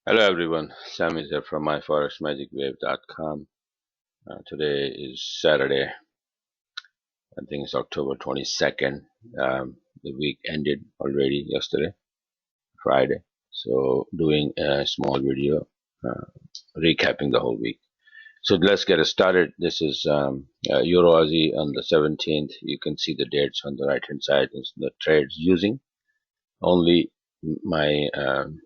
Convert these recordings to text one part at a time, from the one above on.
Hello everyone, Sam is here from myforexmagicwave.com. Today is Saturday. I think it's October 22nd. The week ended already yesterday, Friday. So doing a small video uh, recapping the whole week. So let's get it started. This is Euro Aussie on the 17th. You can see the dates on the right hand side. Is the trades using only my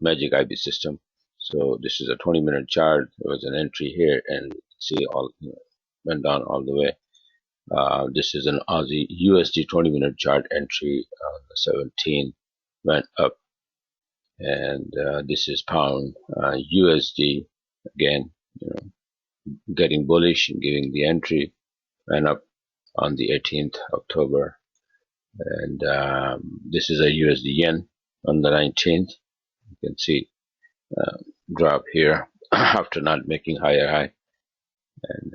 Magic IB system. So this is a 20-minute chart. There was an entry here, and see all went down all the way. This is an Aussie USD 20-minute chart entry on the 17th, went up, and this is pound USD again. Getting bullish and giving the entry, went up on the 18th October, and this is a USD yen on the 19th. You can see uh, drop here after not making higher high, and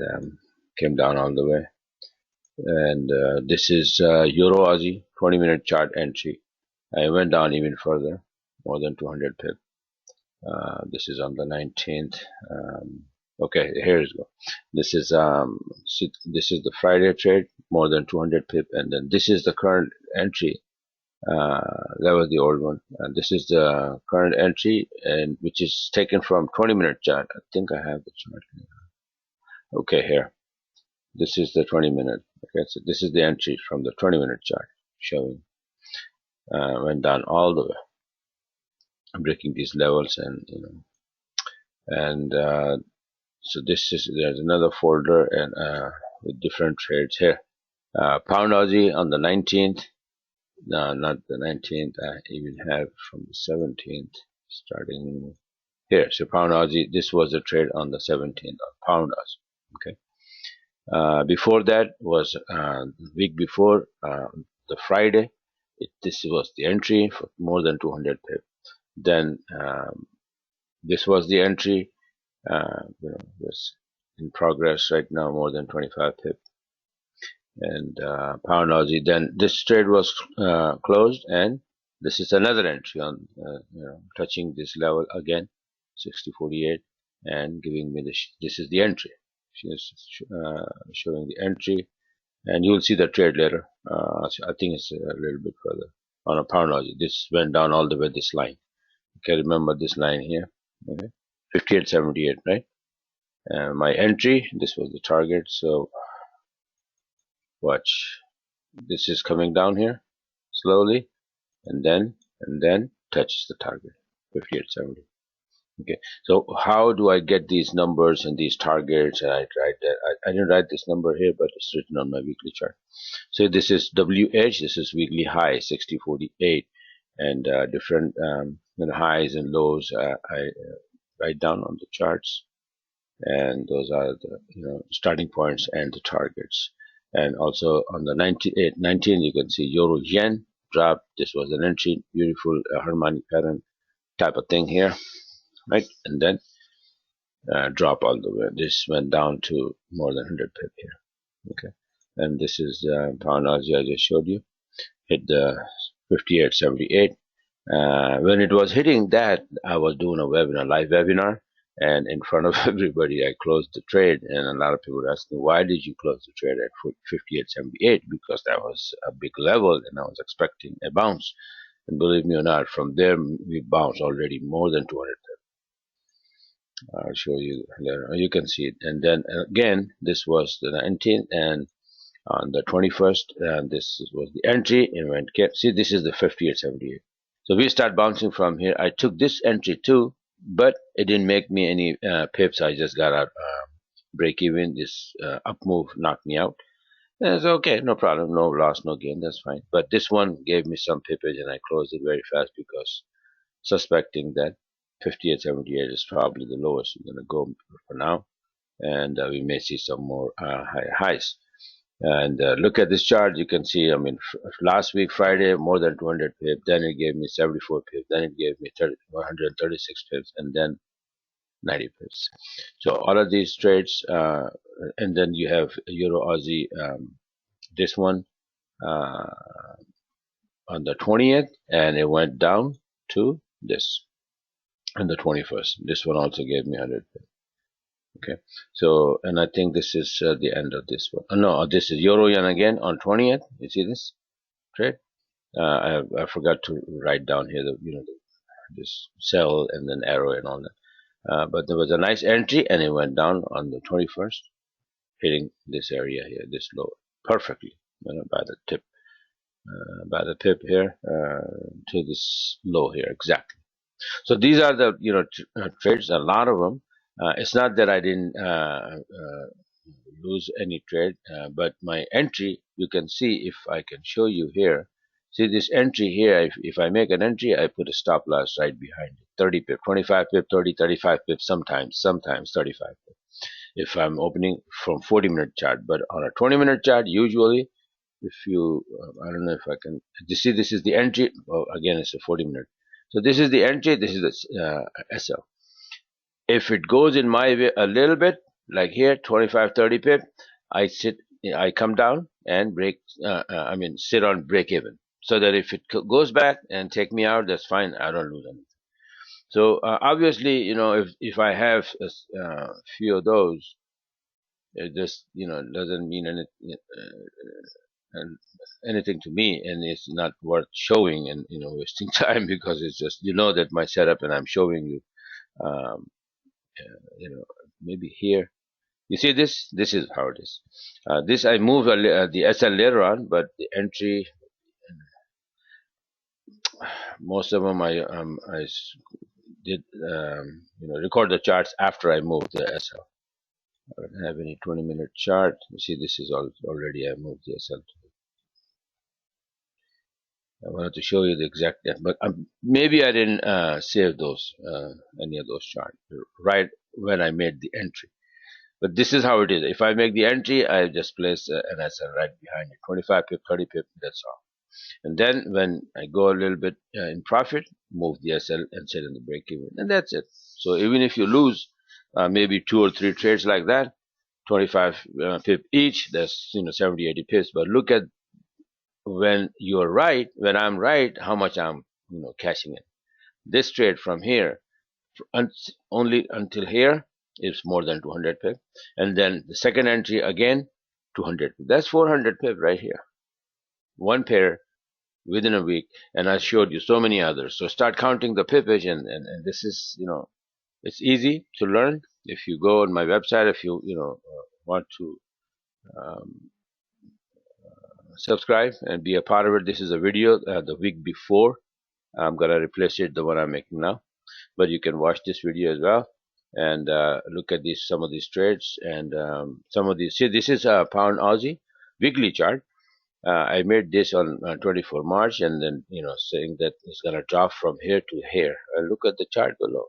came down all the way. And this is Euro Aussie 20-minute chart entry. I went down even further, more than 200 pip. This is on the 19th. Okay, here is go. This is the Friday trade, more than 200 pip, and then this is the current entry. That was the old one. And this is the current entry, and which is taken from 20-minute chart. I think I have the chart here. Okay, here. This is the 20-minute. Okay, so this is the entry from the 20-minute chart showing went down all the way, breaking these levels, and and so this is there's another folder and with different trades here. Pound Aussie on the 19th. No, not the 19th. I even have from the 17th starting here. So Pound Aussie. This was a trade on the 17th on Pound Aussie. Okay. Before that was the week before the Friday. This was the entry for more than 200 pip. Then this was the entry. Was in progress right now, more than 25 pip. And Pound Aussie. Then this trade was closed, and this is another entry on touching this level again, 60.48, and giving me this is the entry. She is showing the entry, and you'll see the trade later. I think it's a little bit further on a Pound Aussie. This went down all the way this line. Okay, remember this line here. Okay, 58.78, right? My entry. This was the target. So watch. This is coming down here slowly, and then touches the target. 58.70. Okay, so how do I get these numbers and these targets? And I write that. I didn't write this number here, but it's written on my weekly chart. So this is WH. This is weekly high 60.48, and different highs and lows. I write down on the charts, and those are the starting points and the targets. And also on the 19 you can see Euro Yen drop. This was an entry, beautiful harmonic pattern type of thing here, right? And then drop all the way. This went down to more than 100 pip here. Okay, and this is Pound Aussie I just showed you. Hit the 58.78. When it was hitting that, I was doing a webinar, live webinar, and in front of everybody, I closed the trade. And a lot of people were asking, why did you close the trade at 58.78? Because that was a big level, and I was expecting a bounce. And believe me or not, from there we bounced already more than 200. I'll show you later. You can see it. And then again, this was the 19th, and on the 21st, and this was the entry, and went. See, this is the 58.78. So we start bouncing from here. I took this entry too, but it didn't make me any pips. I just got out break even. This up move knocked me out. And it's okay, no problem, no loss, no gain. That's fine. But this one gave me some pippage, and I closed it very fast because suspecting that 58.78 is probably the lowest we're gonna go for now, and we may see some more high highs. And look at this chart. You can see, I mean, last week, Friday, more than 200 pips. Then it gave me 74 pips. Then it gave me 136 pips. And then 90 pips. So all of these trades, and then you have Euro Aussie, this one on the 20th, and it went down to this. and the 21st. This one also gave me 100 pips. Okay, so, and I think this is the end of this one. No, this is Euro Yen again on 20th. You see this trade? I forgot to write down here the this sell and then arrow and all that. But there was a nice entry and it went down on the 21st, hitting this area here, this low, perfectly, by the tip, by the pip here to this low here, exactly. So these are the trades, a lot of them. It's not that I didn't lose any trade, but my entry, you can see if I can show you here. See this entry here, if I make an entry, I put a stop loss right behind it. 30 pip, 25 pip, 30, 35 pip, sometimes 35 pip. If I'm opening from 40-minute chart, but on a 20-minute chart, usually, if you, I don't know if I can, you see this is the entry, well, again, it's a 40-minute. So this is the entry, this is the SL. If it goes in my way a little bit, like here, 25, 30 pip, I come down and sit on break even. So that if it goes back and take me out, that's fine. I don't lose anything. So obviously, if I have a few of those, it just doesn't mean anything to me, and it's not worth showing and wasting time, because it's just that my setup, and I'm showing you. Um, Maybe here. You see this? This is how it is. This I moved the SL later on, but the entry, most of them I did record the charts after I moved the SL. I don't have any 20-minute chart. You see, this is already I moved the SL. I wanted to show you the exact, but maybe I didn't save those any of those charts right when I made the entry. But this is how it is. If I make the entry, I just place an SL right behind it. 25 pip, 30 pip, that's all. And then when I go a little bit in profit, move the SL and set in the break even. And that's it. So even if you lose maybe 2 or 3 trades like that, 25 pip each, that's 70, 80 pips. But look at when you're right, when I'm right, how much I'm cashing in. This trade from here only until here is more than 200 pip, and then the second entry again 200 pip. That's 400 pip right here, one pair within a week. And I showed you so many others. So start counting the pipage, and this is it's easy to learn. If you go on my website, if you want to um, subscribe and be a part of it, this is a video the week before. I'm gonna replace it, the one I'm making now, but you can watch this video as well and look at some of these trades, and some of these. See, this is a pound Aussie weekly chart. I made this on 24 March, and then saying that it's gonna drop from here to here. Look at the chart below.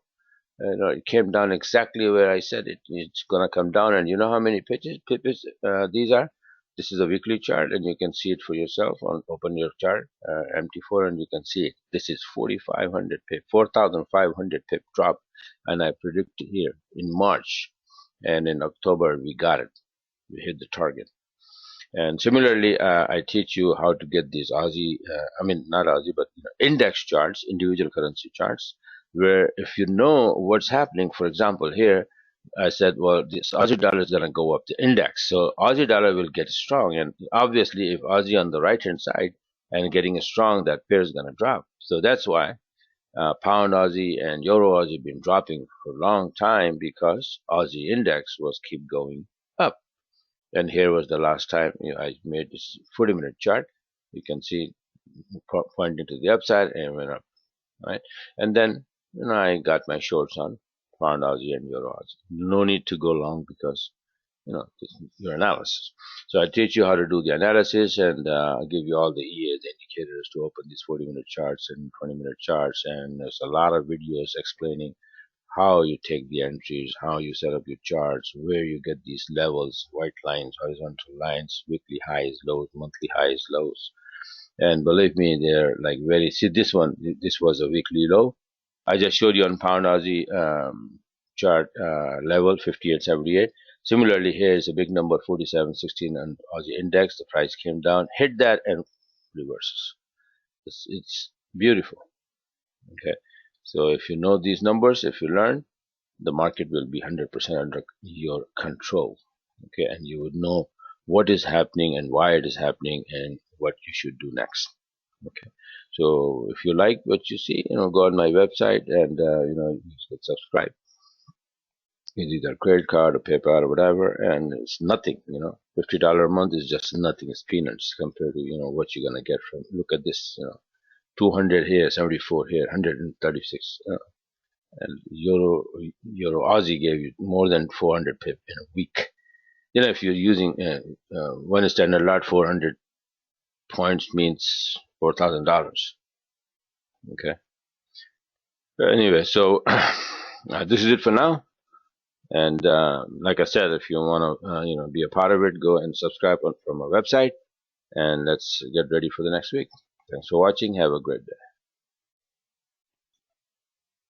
It came down exactly where I said it's gonna come down, and you know how many pips these are. This is a weekly chart, and you can see it for yourself. Open your chart, MT4, and you can see it. This is 4,500 pip, 4,500 pip drop, and I predicted here in March, and in October we got it. We hit the target. And similarly, I teach you how to get these Aussie, not Aussie, but index charts, individual currency charts, where if you know what's happening, for example, here, I said, well, this Aussie dollar is going to go up the index. So Aussie dollar will get strong. And obviously, if Aussie on the right-hand side and getting strong, that pair is going to drop. So that's why pound Aussie and Euro Aussie been dropping for a long time, because Aussie index was keep going up. And here was the last time I made this 40-minute chart. You can see pointing to the upside and went up, right? And then I got my shorts on pound Aussie and Euro Aussie. No need to go long, because your analysis. So I teach you how to do the analysis, and I'll give you all the EAs, indicators, to open these 40-minute charts and 20-minute charts. And there's a lot of videos explaining how you take the entries, how you set up your charts, where you get these levels, white lines, horizontal lines, weekly highs, lows, monthly highs, lows. And believe me, they're like see this one, this was a weekly low. I just showed you on pound Aussie chart level 58.78. Similarly, here is a big number 47.16 on Aussie index. The price came down, hit that, and reverses. It's beautiful. Okay. So if you know these numbers, if you learn, the market will be 100% under your control. Okay, and you would know what is happening and why it is happening and what you should do next. Okay, so if you like what you see, go on my website and you can subscribe. It's either credit card or PayPal or whatever, and it's nothing. $50 a month is just nothing. It's peanuts compared to what you're gonna get from. Look at this. 200 here, 74 here, 136. And Euro Aussie gave you more than 400 pip in a week. If you're using one standard lot, 400 points means $4,000. Okay. But anyway, so this is it for now. And like I said, if you want to be a part of it, go and subscribe from our website. And let's get ready for the next week. Thanks for watching. Have a great day.